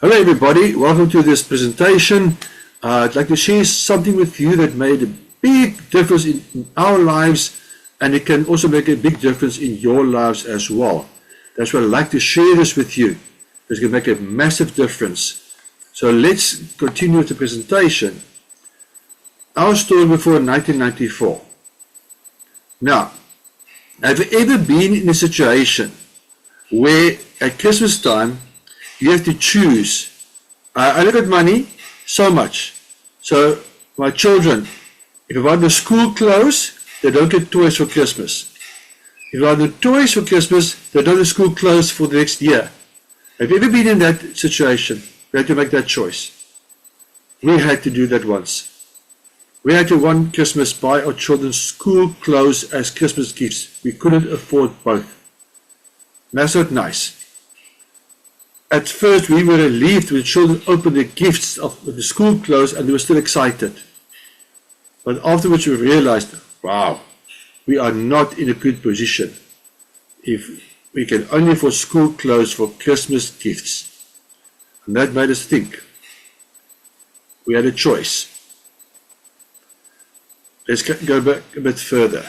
Hello everybody, welcome to this presentation. I'd like to share something with you that made a big difference in our lives, and it can also make a big difference in your lives as well. That's why I'd like to share this with you. It's going to make a massive difference. So let's continue with the presentation. Our story before 1994. Now, have you ever been in a situation where at Christmas time you have to choose? I look at money so much. So my children, if I want the school clothes, they don't get toys for Christmas. If I want the toys for Christmas, they don't get school clothes for the next year. Have you ever been in that situation? We had to make that choice. We had to do that once. We had to one Christmas buy our children school clothes as Christmas gifts. We couldn't afford both. That's not nice. At first we were relieved when children opened the gifts of the school clothes and they were still excited. But afterwards we realized, wow, we are not in a good position if we can only afford school clothes for Christmas gifts. And that made us think. We had a choice. Let's go back a bit further.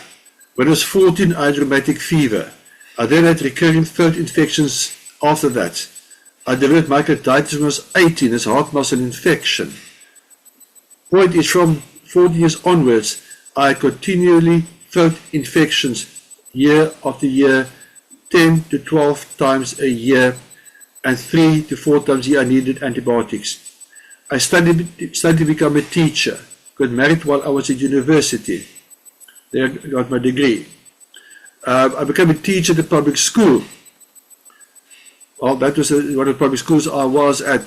When I was 14, I had rheumatic fever. I then had recurring throat infections after that. I developed myocarditis when I was 18, as a heart muscle infection. Point is, from 14 years onwards, I had continually throat infections year after year, 10 to 12 times a year, and 3 to 4 times a year I needed antibiotics. I studied to become a teacher. Got married while I was at university. There I got my degree. I became a teacher at the public school. Well, that was one of the public schools I was at.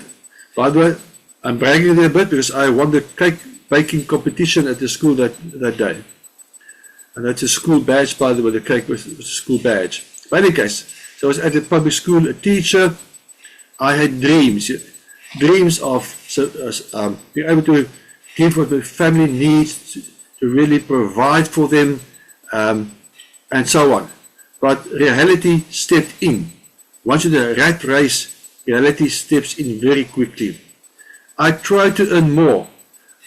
By the way, I'm bragging there a bit because I won the cake baking competition at the school that day. And that's a school badge, by the way. The cake was a school badge. But in any case, so I was at the public school, a teacher. I had dreams of being able to give what the family needs, to really provide for them, and so on. But reality stepped in. Once you're in the rat race, reality steps in very quickly. I tried to earn more.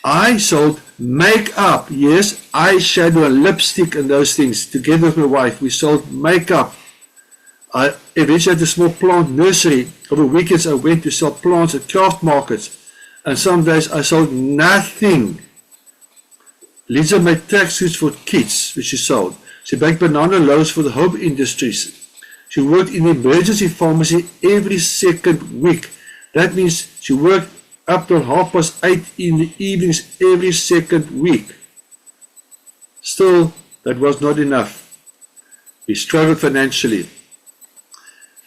I sold makeup, yes, eyeshadow and lipstick and those things. Together with my wife, we sold makeup. I eventually had a small plant nursery. Over weekends I went to sell plants at craft markets. And some days I sold nothing. Lisa made tracksuits for kids, which she sold. She baked banana loaves for the home industries. She worked in the emergency pharmacy every second week. That means she worked up till 8:30 in the evenings every second week. Still, that was not enough. We struggled financially.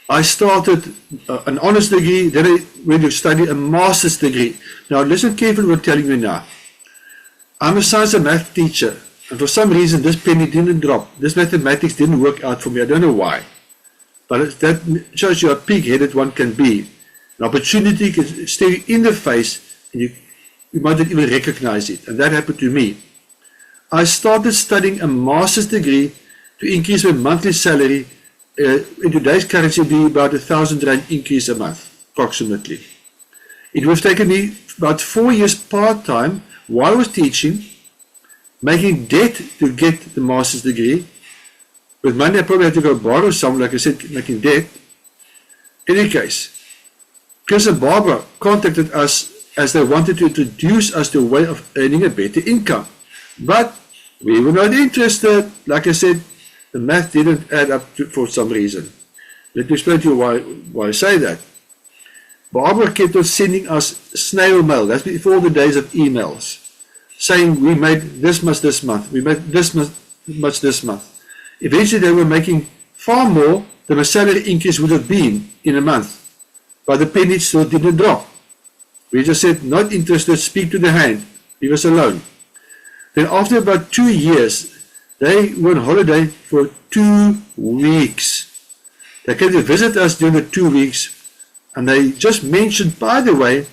I started an honors degree, then I went to study a master's degree. Now listen carefully what I'm telling you now. I'm a science and math teacher, and for some reason this penny didn't drop. This mathematics didn't work out for me. I don't know why. But that shows you how pig-headed one can be. An opportunity can stare you in the face, and you might not even recognize it. And that happened to me. I started studying a master's degree to increase my monthly salary. In today's currency, it would be about R1,000 increase a month, approximately. It would have taken me about 4 years part-time while I was teaching, making debt to get the master's degree. With money, I probably had to go borrow some, like I said, making debt. In any case, Chris and Barbara contacted us as they wanted to introduce us to a way of earning a better income. But we were not interested. Like I said, the math didn't add up for some reason. Let me explain to you why I say that. Barbara kept on sending us snail mail. That's before the days of emails. Saying we made this much this month. We made this much this month. Eventually they were making far more than my salary increase would have been in a month. But the penny still didn't drop. We just said, not interested, speak to the hand. Leave us alone. Then after about 2 years, they were on holiday for 2 weeks. They came to visit us during the 2 weeks, and they just mentioned, by the way,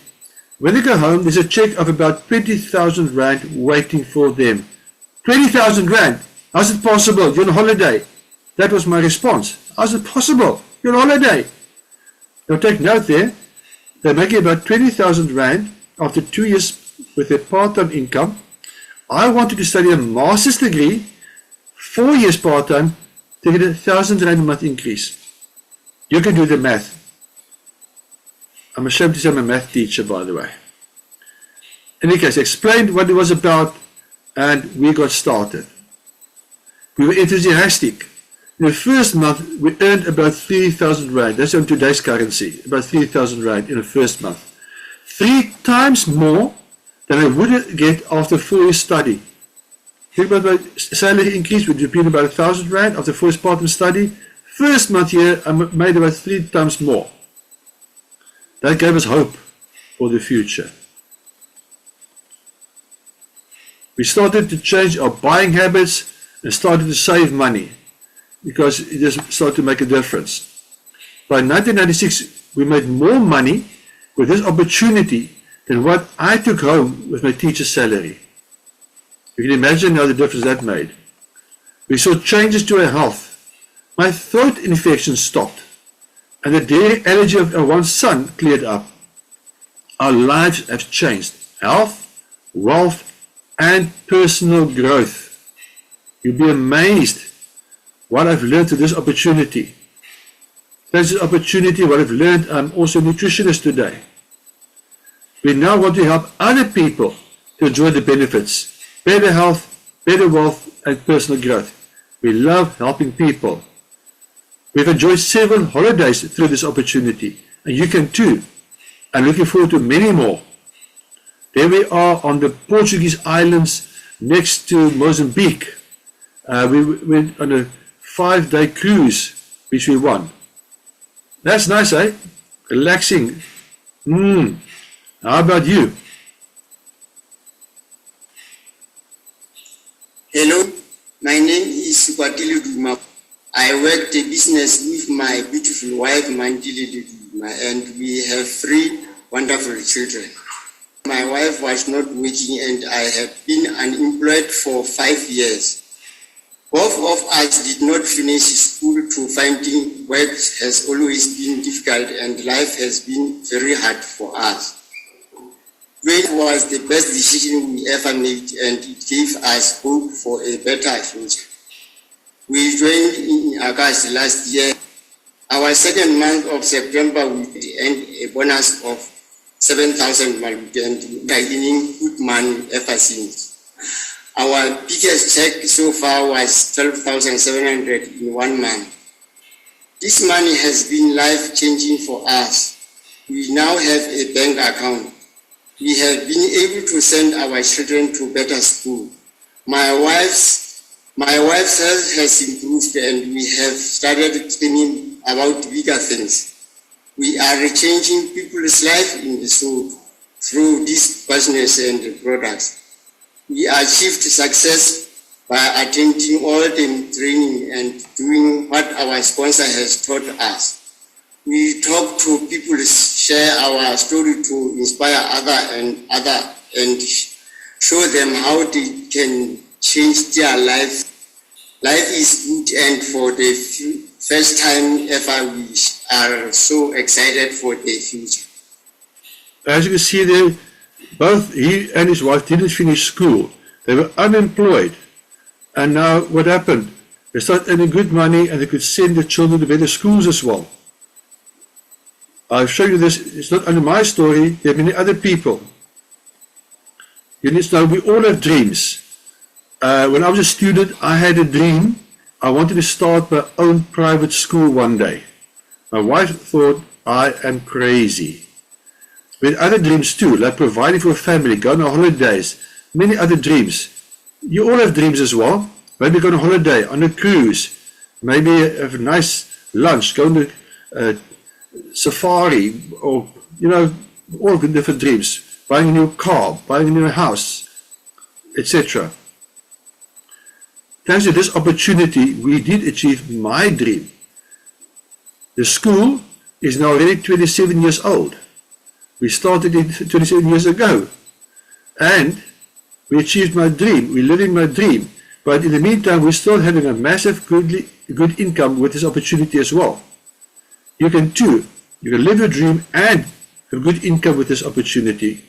when they go home, there's a check of about 20,000 Rand waiting for them. 20,000 Rand? How's it possible? You're on holiday. That was my response. How's it possible? You're on holiday. Now take note there. they're making about 20,000 Rand after 2 years with their part-time income. I wanted to study a master's degree, 4 years part-time, to get 1,000 Rand a month increase. You can do the math. I'm ashamed to say I'm a math teacher, by the way. In any case, I explained what it was about, and we got started. We were enthusiastic. In the first month, we earned about 3,000 Rand. That's on today's currency, about 3,000 Rand in the first month. 3 times more than I would get after 4 years study. Think about my salary increase would have been about 1,000 Rand after 4 years part-time study. First month here, I made about 3 times more. That gave us hope for the future. We started to change our buying habits and started to save money because it just started to make a difference. By 1996, we made more money with this opportunity than what I took home with my teacher's salary. You can imagine how the difference that made. We saw changes to our health. My throat infection stopped, and the dairy allergy of our one son cleared up. Our lives have changed. Health, wealth, and personal growth. You'll be amazed what I've learned through this opportunity. Thanks to this opportunity, what I've learned, I'm also a nutritionist today. We now want to help other people to enjoy the benefits. Better health, better wealth, and personal growth. We love helping people. We've enjoyed several holidays through this opportunity, and you can too. I'm looking forward to many more. There we are on the Portuguese islands next to Mozambique. We went on a 5-day cruise, which we won. That's nice, eh? Relaxing. How about you? Hello, my name is Kwatili Duma. I worked a business with my beautiful wife, Mandili Duma, and we have 3 wonderful children. My wife was not working and I had been unemployed for 5 years. Both of us did not finish school to finding work has always been difficult and life has been very hard for us. It was the best decision we ever made and it gave us hope for a better future. We joined in August last year. Our second month of September we earned a bonus of 7,000 and gaining good money ever since. Our biggest check so far was 12,700 in 1 month. This money has been life-changing for us. We now have a bank account. We have been able to send our children to better school. My wife's health has improved and we have started thinking about bigger things. We are changing people's life in the soul through this business and products. We achieved success by attending all the training and doing what our sponsor has taught us. We talk to people, share our story to inspire other and show them how they can change their life. Life is good and for the first time ever we are so excited for the future. As you can see there, both he and his wife didn't finish school. They were unemployed. And now what happened? They started earning good money and they could send their children to better schools as well. I'll show you this. It's not only my story. There are many other people. You need to know we all have dreams. When I was a student, I had a dream. I wanted to start my own private school one day. My wife thought I am crazy. We had other dreams too, like providing for a family, going on holidays, many other dreams. You all have dreams as well. Maybe go on a holiday, on a cruise, maybe have a nice lunch, go on a safari, or, you know, all different dreams. Buying a new car, buying a new house, etc. Thanks to this opportunity, we did achieve my dream. The school is now already 27 years old. We started it 27 years ago. And we achieved my dream. We're living my dream. But in the meantime, we're still having a massive good income with this opportunity as well. You can too. You can live your dream and a good income with this opportunity.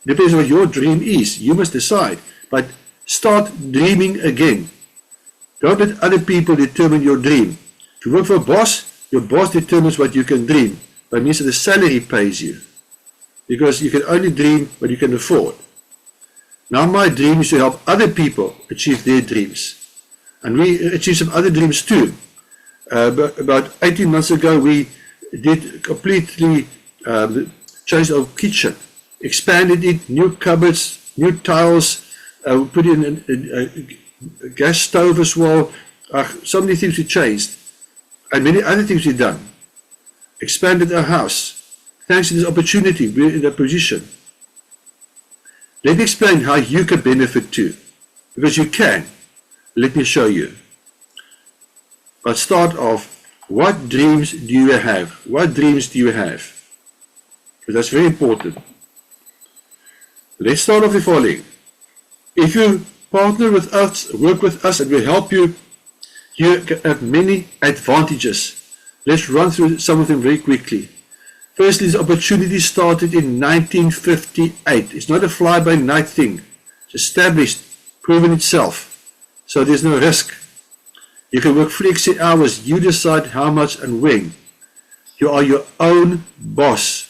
Depends on what your dream is. You must decide. But start dreaming again. Don't let other people determine your dream. If you work for a boss, your boss determines what you can dream. By means of the salary pays you. Because you can only dream what you can afford. Now my dream is to help other people achieve their dreams. And we achieved some other dreams too. About 18 months ago, we did completely change our kitchen. Expanded it, new cupboards, new tiles, put in a gas stove as well. So many things we changed. And many other things we've done. Expanded our house. Thanks to this opportunity, we're in that position. Let me explain how you can benefit too. Because you can. Let me show you. But start off, what dreams do you have? What dreams do you have? Because that's very important. Let's start off with the following. If you partner with us, work with us, and we help you, you have many advantages. Let's run through some of them very quickly. Firstly, this opportunity started in 1958. It's not a fly-by-night thing. It's established, proven itself. So there's no risk. You can work flexi hours. You decide how much and when. You are your own boss.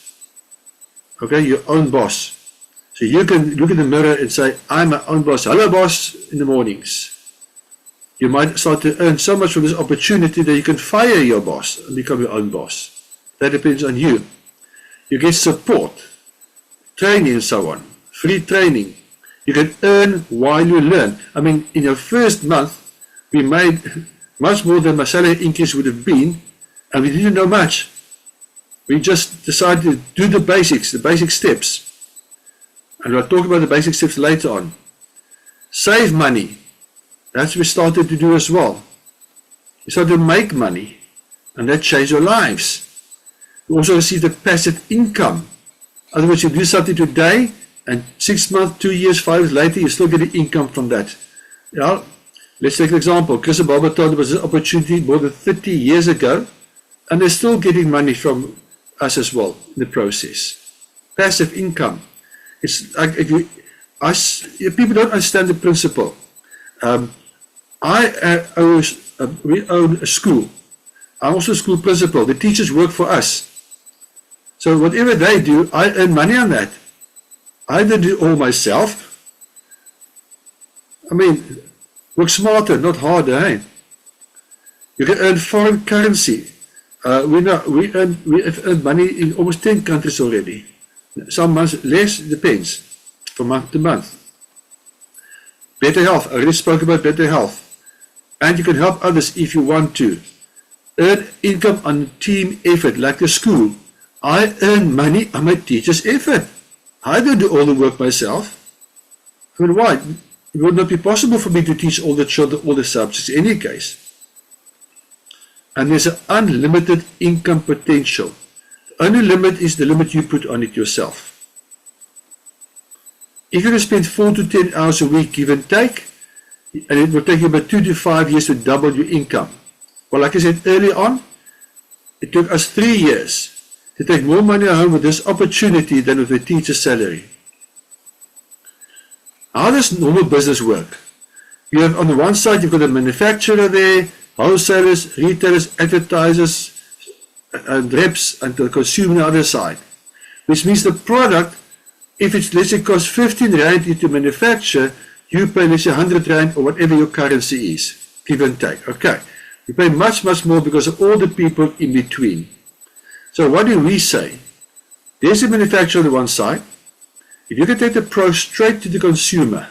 Okay, your own boss. So you can look in the mirror and say, I'm my own boss. Hello, boss, in the mornings. You might start to earn so much from this opportunity that you can fire your boss and become your own boss. That depends on you. You get support, training and so on, free training. You can earn while you learn. I mean, in your first month, we made much more than my salary increase would have been, and we didn't know much. We just decided to do the basics, the basic steps. And I'll talk about the basic steps later on. Save money. That's what we started to do as well. We started to make money, and that changed our lives. We also received a passive income. In other words, you do something today, and 6 months, 2 years, 5 years later, you still get an income from that. Yeah. Let's take an example. Chris and Barbara told us this opportunity more than 30 years ago, and they're still getting money from us as well in the process. Passive income. It's like if people don't understand the principle. We own a school. I'm also a school principal. The teachers work for us. So whatever they do, I earn money on that. I don't do all myself. I mean, work smarter, not harder, eh? You can earn foreign currency. We have earned money in almost 10 countries already. Some months less, depends, from month to month. Better health, I already spoke about better health. And you can help others if you want to. Earn income on team effort, like the school. I earn money on my teacher's effort. I don't do all the work myself. I mean, why? It would not be possible for me to teach all the children all the subjects in any case. And there's an unlimited income potential. The only limit is the limit you put on it yourself. If you can spend 4 to 10 hours a week, give and take, and it will take you about 2 to 5 years to double your income. Well, like I said earlier on, it took us 3 years to take more money home with this opportunity than with a teacher's salary. How does normal business work? You have on the one side, you've got a manufacturer there, wholesalers, retailers, advertisers, and reps, and the consumer on the other side. Which means the product, if it's, let's say, costs 15 Rand to manufacture, you pay, let's say, 100 Rand or whatever your currency is. Give and take. Okay. You pay much, much more because of all the people in between. So what do we say? There's a manufacturer on the one side. If you can take the product straight to the consumer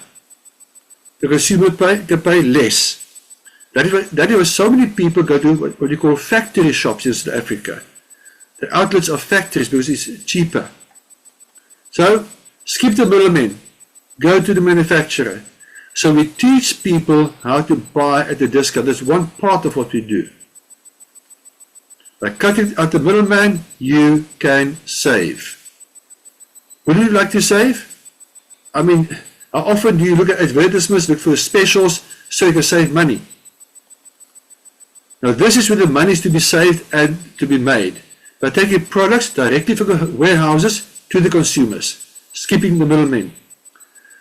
can pay less. That is why so many people go to what you call factory shops in South Africa. The outlets are factories because it's cheaper. So skip the middleman. Go to the manufacturer. So we teach people how to buy at a discount. That's one part of what we do. By cutting out the middleman, you can save. Would you like to save? I mean, how often do you look at advertisements, look for specials, so you can save money? Now this is where the money is to be saved and to be made. by taking products directly from warehouses to the consumers, skipping the middlemen.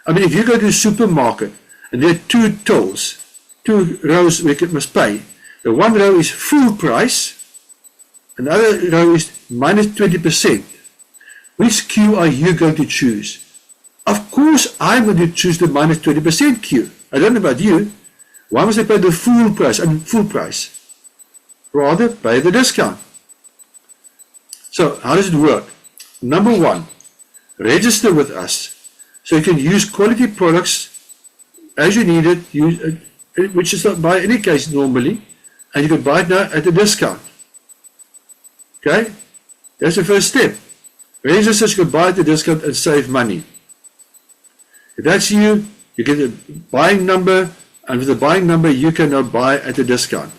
I mean, if you go to a supermarket and there are two tills, two rows where you must pay, the one row is full price, and the other row is minus 20%. Which queue are you going to choose? Of course, I'm going to choose the minus 20% queue. I don't know about you. Why must I pay the full price? Rather, pay the discount. So, how does it work? Number one, register with us so you can use quality products as you need it, which is not by any case normally, and you can buy it now at a discount. Okay? That's the first step. Register so you can buy at a discount and save money. If that's you, you get a buying number, and with the buying number you can now buy at a discount.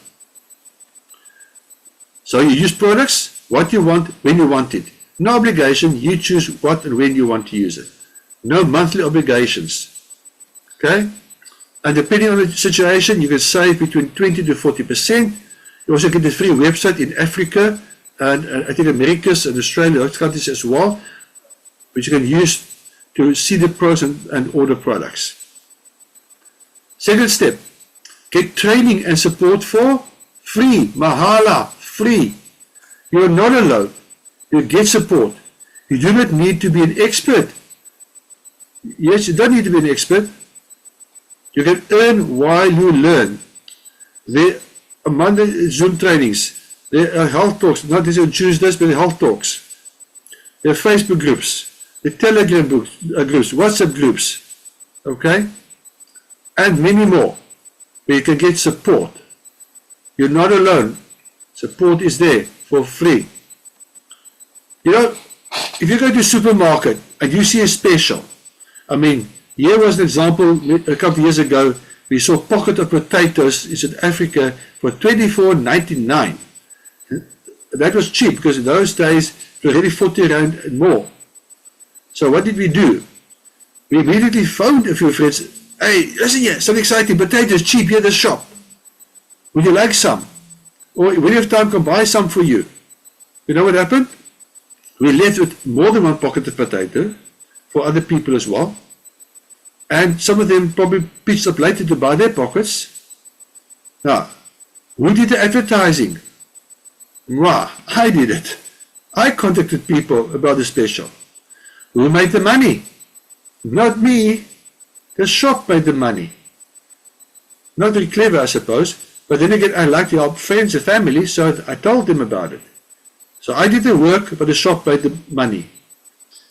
So you use products, what you want, when you want it. No obligation, you choose what and when you want to use it. No monthly obligations. Okay? And depending on the situation, you can save between 20 to 40%. You also get a free website in Africa, and I think Americas and Australia, those countries as well, which you can use to see the pros and order products. Second step, get training and support for free. Mahala, free. You are not alone. You get support. You do not need to be an expert. Yes, you don't need to be an expert. You can earn while you learn. There, among the Zoom trainings, there are health talks, not just on Tuesdays, but health talks. There are Facebook groups, the Telegram groups, WhatsApp groups, okay? And many more, where you can get support. You're not alone. Support is there for free. You know, if you go to a supermarket and you see a special, I mean, here was an example a couple of years ago. We saw a pocket of potatoes in South Africa for $24.99. That was cheap because in those days it was already 40 rand and more. So what did we do? We immediately phoned a few friends. Hey, listen here, some exciting potatoes cheap here at the shop. Would you like some? Or when you have time, can buy some for you. You know what happened? We left with more than one pocket of potato for other people as well. And some of them probably pitched up later to buy their pockets. Now, who did the advertising? I did it. I contacted people about the special. Who made the money? Not me. The shop made the money. Not very clever, I suppose. But then again, I like to help friends and family, so I told them about it. So I did the work, but the shop made the money.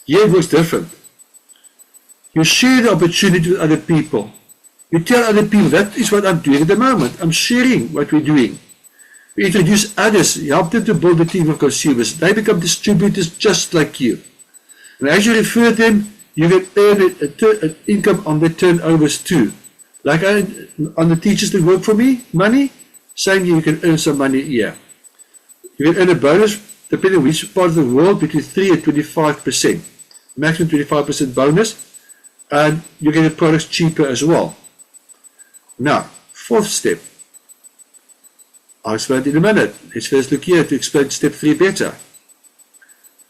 Here it works different. You share the opportunity with other people. You tell other people, that is what I'm doing at the moment. I'm sharing what we're doing. We introduce others, help them to build a team of consumers. They become distributors just like you. And as you refer them, you can earn an income on their turnovers too. Like on the teachers that work for me, money, same you can earn some money here. You can earn a bonus, depending on which part of the world, between 3 and 25%. Maximum 25% bonus. And you get the products cheaper as well. Now, fourth step. I'll explain it in a minute. Let's first look here to explain step 3 better.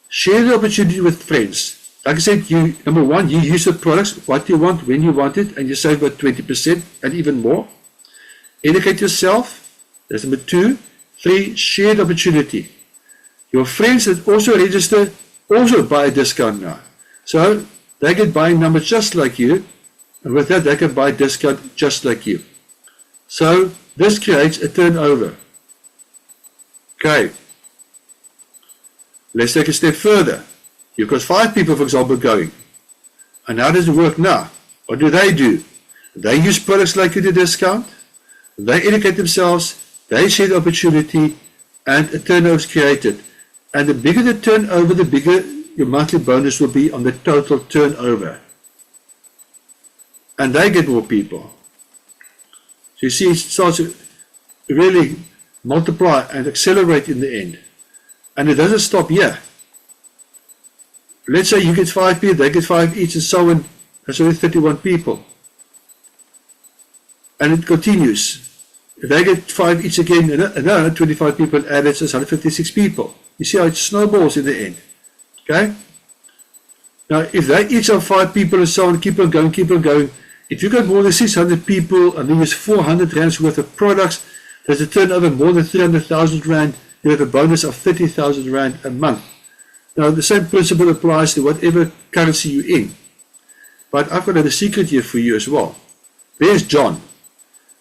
Share the opportunity with friends. Like I said, number one, you use the products, what you want, when you want it, and you save about 20% and even more. Educate yourself. That's number 2. 3, share the opportunity. Your friends that also register also buy a discount now. So they get buying numbers just like you, and with that they can buy a discount just like you. So this creates a turnover. Okay. Let's take a step further. You've got 5 people, for example, going. And how does it work now? What do? They use products like you to discount. They educate themselves. They share the opportunity, and a turnover is created. And the bigger the turnover, the bigger your monthly bonus will be on the total turnover. And they get more people. So you see, it starts to really multiply and accelerate in the end. And it doesn't stop here. Let's say you get 5 people, they get 5 each, and so on. That's only 31 people. And it continues. If they get 5 each again, another 25 people added, so it's 156 people. You see how it snowballs in the end. Okay? Now, if they each have 5 people and so on, keep on going, if you got more than 600 people and then use 400 rands worth of products, there's a turnover more than 300,000 rand, you have a bonus of 30,000 rand a month. Now, the same principle applies to whatever currency you're in. But I've got a secret here for you as well. There's John.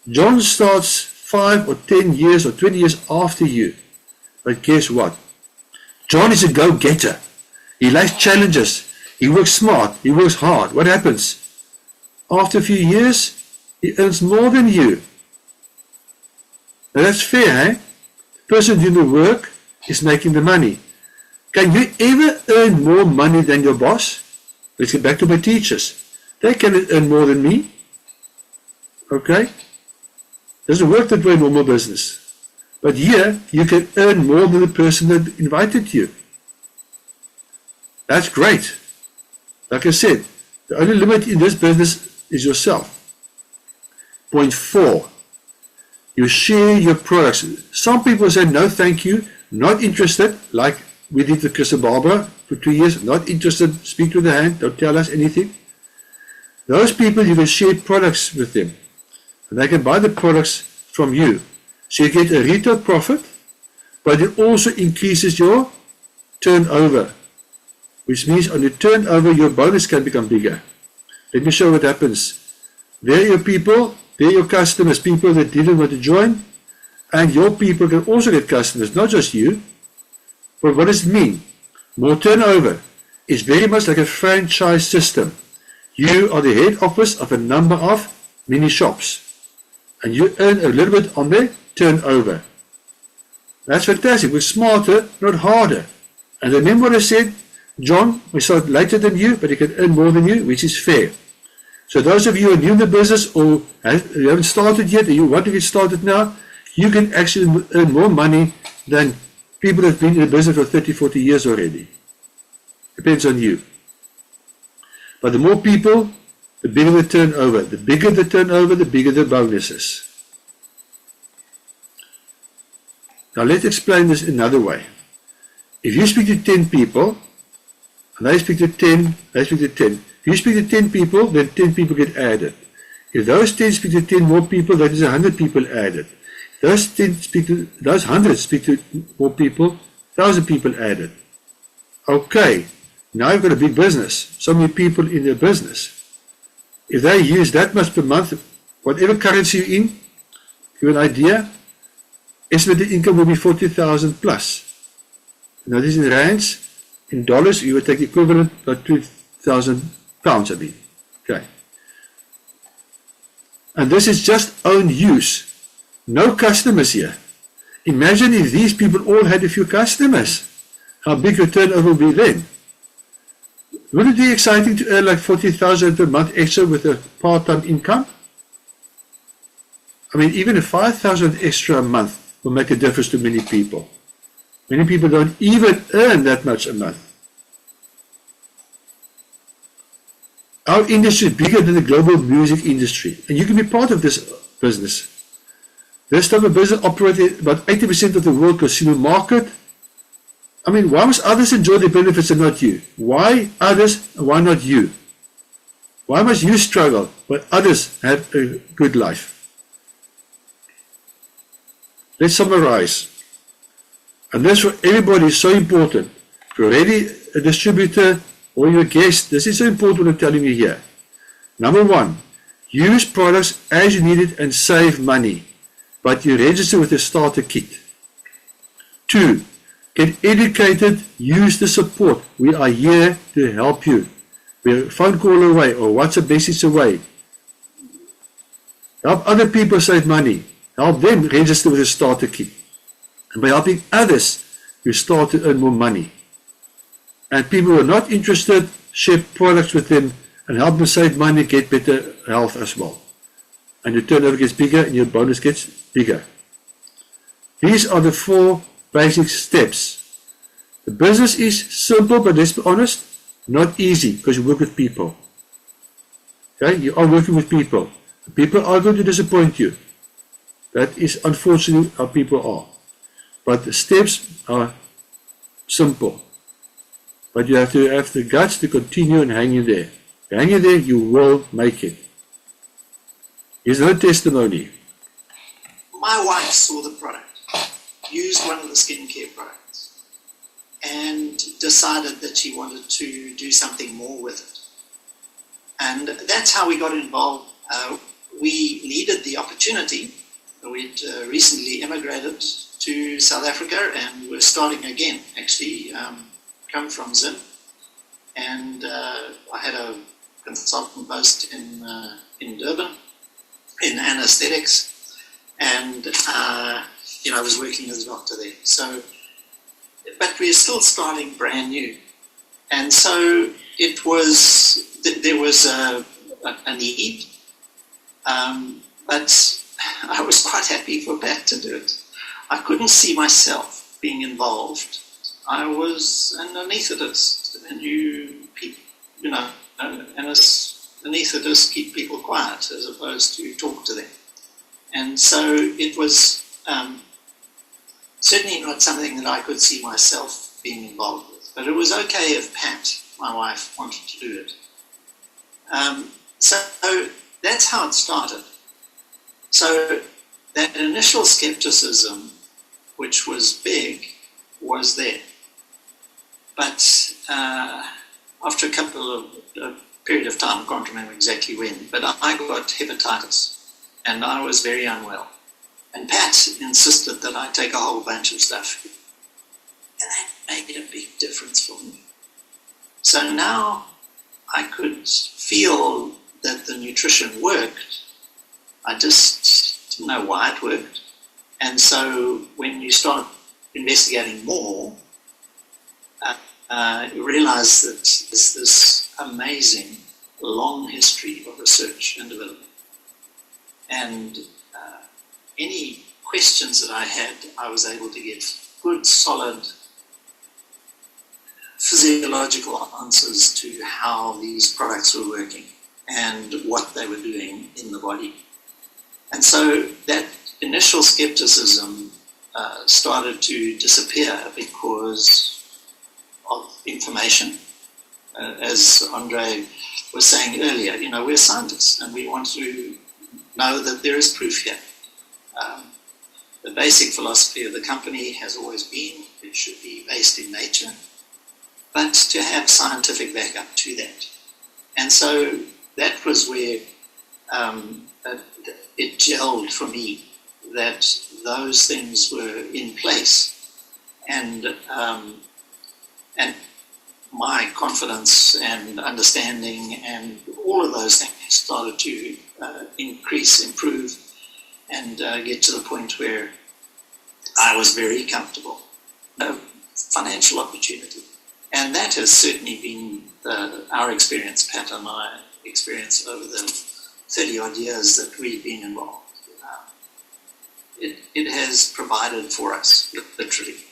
John starts 5 or 10 years or 20 years after you. But guess what? John is a go-getter. He likes challenges. He works smart. He works hard. What happens? After a few years, he earns more than you. Now that's fair, eh? The person doing the work is making the money. Can you ever earn more money than your boss? Let's get back to my teachers. They cannot earn more than me. Okay? Doesn't work that way in normal business. But here, you can earn more than the person that invited you. That's great. Like I said, the only limit in this business is yourself. Point 4. You share your products. Some people say, no, thank you, not interested, like we did with Chris and Barbara for 2 years, not interested, speak to the hand, don't tell us anything. Those people, you can share products with them. And they can buy the products from you. So you get a retail profit, but it also increases your turnover, which means on your turnover, your bonus can become bigger. Let me show what happens. There are your people, there are your customers, people that didn't want to join, and your people can also get customers, not just you. But what does it mean? More turnover is very much like a franchise system. You are the head office of a number of mini shops, and you earn a little bit on their turnover. That's fantastic. We're smarter, not harder. And remember what I said? John, we start later than you, but he can earn more than you, which is fair. So those of you who are new in the business or you haven't started yet, or you want to get started now, you can actually earn more money than people that have been in the business for 30, 40 years already. Depends on you. But the more people, the bigger the turnover. The bigger the turnover, the bigger the bonuses. Now let's explain this another way. If you speak to 10 people, and they speak to 10, they speak to 10. If you speak to 10 people, then 10 people get added. If those 10 speak to 10 more people, that is 100 people added. If those 10 speak to, those 100 speak to more people, 1,000 people added. Okay, now you've got a big business. So many people in their business. If they use that much per month, whatever currency you're in, give you an idea, estimated income will be 40,000 plus. Now this is in rands. In dollars, you would take equivalent about 2,000 pounds, I mean. Okay. And this is just own use. No customers here. Imagine if these people all had a few customers. How big your turnover will be then? Wouldn't it be exciting to earn like 40,000 per month extra with a part-time income? I mean, even a 5,000 extra a month will make a difference to many people. Many people don't even earn that much a month. Our industry is bigger than the global music industry, and you can be part of this business. This type of business operates about 80% of the world consumer market. I mean, why must others enjoy the benefits and not you? Why others and why not you? Why must you struggle when others have a good life? Let's summarize. And this for everybody is so important. If you're already a distributor or you're a guest, this is so important what I'm telling you here. Number 1, use products as you need it and save money, but you register with a starter kit. 2, get educated, use the support. We are here to help you. We're a phone call away or WhatsApp message away. Help other people save money. Help them register with a starter kit. And by helping others, you start to earn more money. And people who are not interested, share products with them and help them save money, get better health as well. And your turnover gets bigger and your bonus gets bigger. These are the 4 basic steps. The business is simple, but let's be honest, not easy because you work with people. Okay, you are working with people. People are going to disappoint you. That is unfortunately how people are. But the steps are Simple. But you have to have the guts to continue and hang in there. Hang in there, you will make it. Here's another testimony. My wife saw the product, used one of the skincare products, and decided that she wanted to do something more with it. And that's how we got involved. We needed the opportunity. We'd recently immigrated to South Africa and we're starting again, actually, come from Zim. And I had a consultant post in Durban in anesthetics. And, I was working as a doctor there. So, but we're still starting brand new. And so it was, there was a need, but I was quite happy for Pat to do it. I couldn't see myself being involved. I was an anaesthetist, and anaesthetists keep people quiet as opposed to talk to them. And so it was certainly not something that I could see myself being involved with. But it was okay if Pat, my wife, wanted to do it. So that's how it started. So that initial skepticism, which was big, was there. But after a period of time, I can't remember exactly when, but I got hepatitis and I was very unwell. And Pat insisted that I take a whole bunch of stuff. And that made a big difference for me. So now I could feel that the nutrition worked. I just didn't know why it worked. And so when you start investigating more, you realize that there's this amazing long history of research and development. And any questions that I had, I was able to get good, solid physiological answers to how these products were working and what they were doing in the body. And so that initial skepticism started to disappear because of information. As Andre was saying earlier, we're scientists and we want to know that there is proof here. The basic philosophy of the company has always been it should be based in nature, but to have scientific backup to that. And so that was where it gelled for me that those things were in place, and my confidence and understanding and all of those things started to increase, improve, and get to the point where I was very comfortable. No financial opportunity. And that has certainly been our experience, Pat and my experience over the 30-odd years that we've been involved. It has provided for us, literally.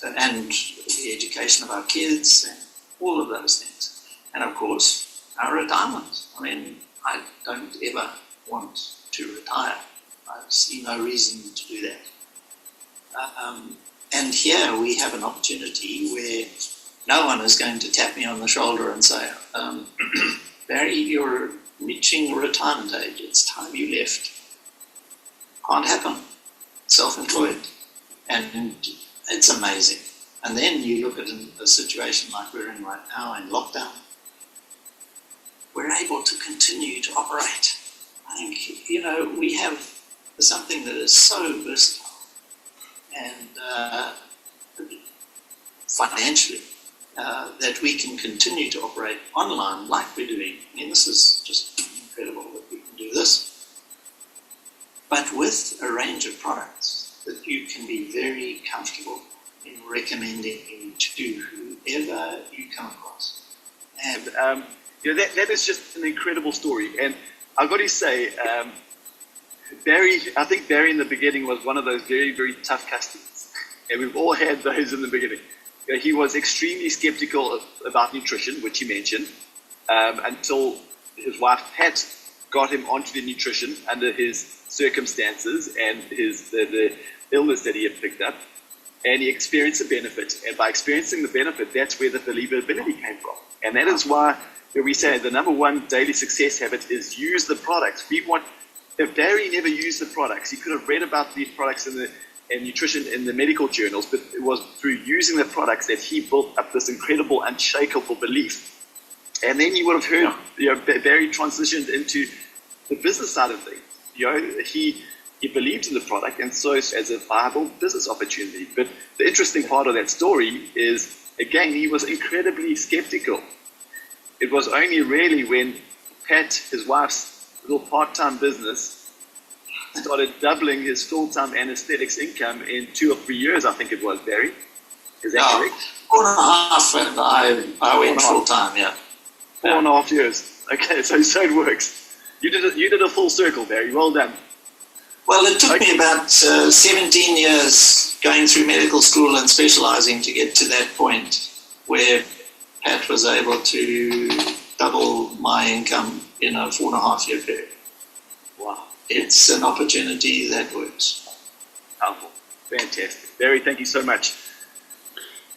And the education of our kids and all of those things. And of course, our retirement. I don't ever want to retire. I see no reason to do that. And here we have an opportunity where no one is going to tap me on the shoulder and say, Barry, you're reaching retirement age. It's time you left. Can't happen. Self-employed. And it's amazing. And then you look at a situation like we're in right now in lockdown. We're able to continue to operate. I think, we have something that is so versatile and financially that we can continue to operate online like we're doing. This is just incredible that we can do this. But with a range of products that you can be very comfortable in recommending to whoever you come across. And that is just an incredible story. And I've got to say, I think Barry in the beginning was one of those very, very tough customers. And we've all had those in the beginning. He was extremely skeptical about nutrition, which he mentioned, until his wife Pat got him onto the nutrition under his circumstances and the illness that he had picked up. and he experienced the benefit. And by experiencing the benefit, that's where the believability came from. And that is why we say the number one daily success habit is use the products. If Barry never used the products, he could have read about these products and nutrition in the medical journals, but it was through using the products that he built up this incredible, unshakable belief. And then you would have heard, Barry transitioned into the business side of things. He believed in the product and saw it as a viable business opportunity. But the interesting part of that story is, again, he was incredibly skeptical. It was only really when Pat, his wife's little part-time business, started doubling his full-time anesthetics income in 2 or 3 years, I think it was, Barry. Is that correct? 4.5, and I went full-time, yeah. 4.5 years. Okay, so it works. You did a full circle, Barry. Well done. Well, it took me about 17 years going through medical school and specializing to get to that point where Pat was able to double my income in a 4.5 year period. Wow. It's an opportunity that works. Powerful. Fantastic. Barry, thank you so much.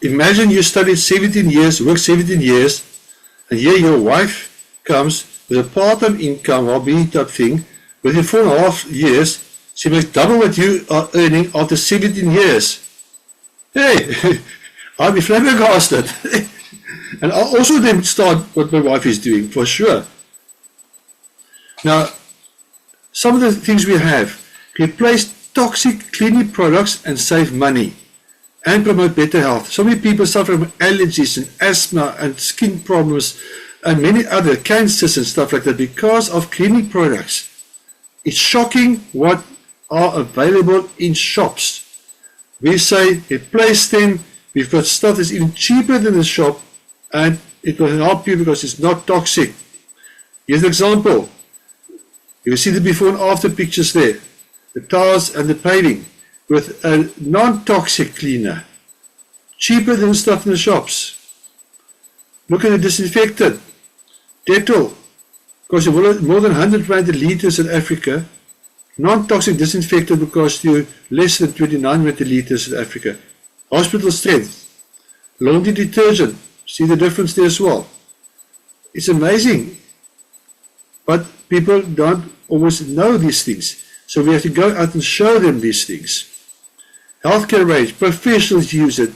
Imagine you studied 17 years, worked 17 years, and here your wife comes with a part-time income, hobby type thing. Within 4.5 years, she makes double what you are earning after 17 years. Hey, I'll be flabbergasted. And I'll also then start what my wife is doing, for sure. Now, some of the things we have: replace toxic cleaning products and save money, and promote better health. So many people suffer from allergies and asthma and skin problems and many other cancers and stuff like that because of cleaning products. It's shocking what are available in shops. We say replace them. We've got stuff that's even cheaper than the shop, and it will help you because it's not toxic. Here's an example. You see the before and after pictures there. The tiles and the paving with a non-toxic cleaner. Cheaper than stuff in the shops. Look at the disinfectant. Dettol. Costs you more than 100 rand a litre in Africa. Non-toxic disinfectant will cost you less than 29 rand a litre in Africa. Hospital strength. Laundry detergent. See the difference there as well. It's amazing. But people don't always know these things. So we have to go out and show them these things. Healthcare range. Professionals use it.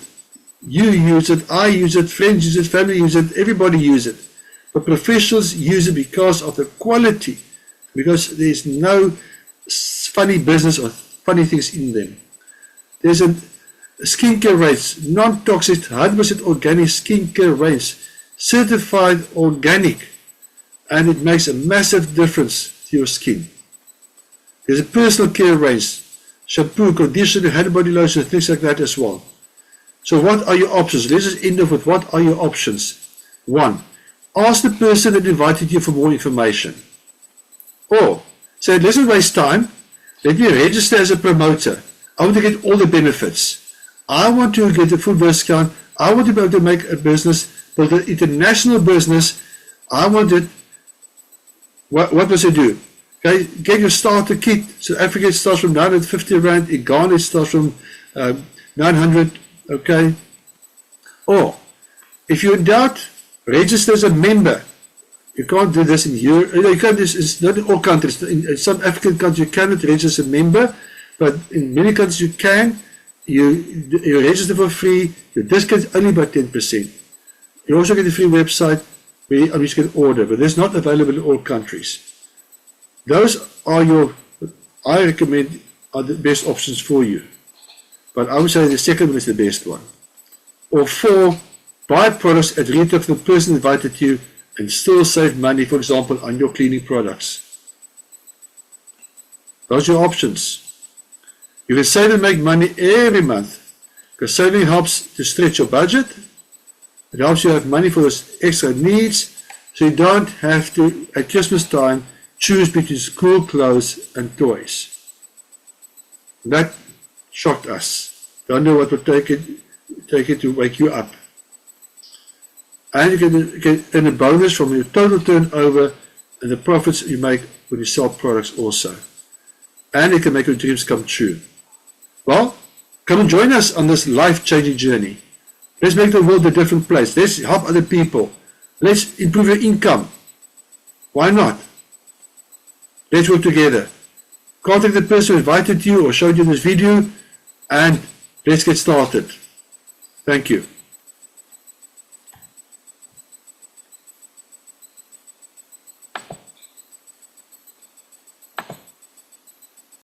You use it. I use it. Friends use it. Family use it. Everybody use it. But professionals use it because of the quality. Because there's no funny business or funny things in them. There's a skincare range. Non-toxic, 100% organic skincare range. Certified organic. And it makes a massive difference to your skin. There's a personal care range. Shampoo, conditioner, hand body lotion, things like that as well. So what are your options? Let's just end up with what are your options. 1. Ask the person that invited you for more information. Or say, let's not waste time. Let me register as a promoter. I want to get all the benefits. I want to get a full discount. I want to be able to make a business, build an international business. I want it. What does it do? Okay, get your starter kit. So Africa starts from 950 rand. In Ghana it starts from 900. Okay. Or if you're in doubt, register as a member. You can't do this in Europe. You can't. It's not in all countries. In some African countries you cannot register as a member, but in many countries you can. You register for free. Your discount is only by 10%. You also get a free website where you can order, but it's not available in all countries. Those are I recommend are the best options for you. But I would say the second one is the best one. Or 4, buy products at retail from the person who invited you and still save money, for example, on your cleaning products. Those are your options. You can save and make money every month because saving helps to stretch your budget. It helps you have money for those extra needs, so you don't have to, at Christmas time, choose between school clothes and toys. That shocked us. Don't know what would take it to wake you up. And you can earn a bonus from your total turnover and the profits you make when you sell products also. And it can make your dreams come true. Well, Come and join us on this life-changing journey. Let's make the world a different place. Let's help other people. Let's improve your income. Why not? Let's work together. Contact the person who invited you or showed you this video, and let's get started. Thank you.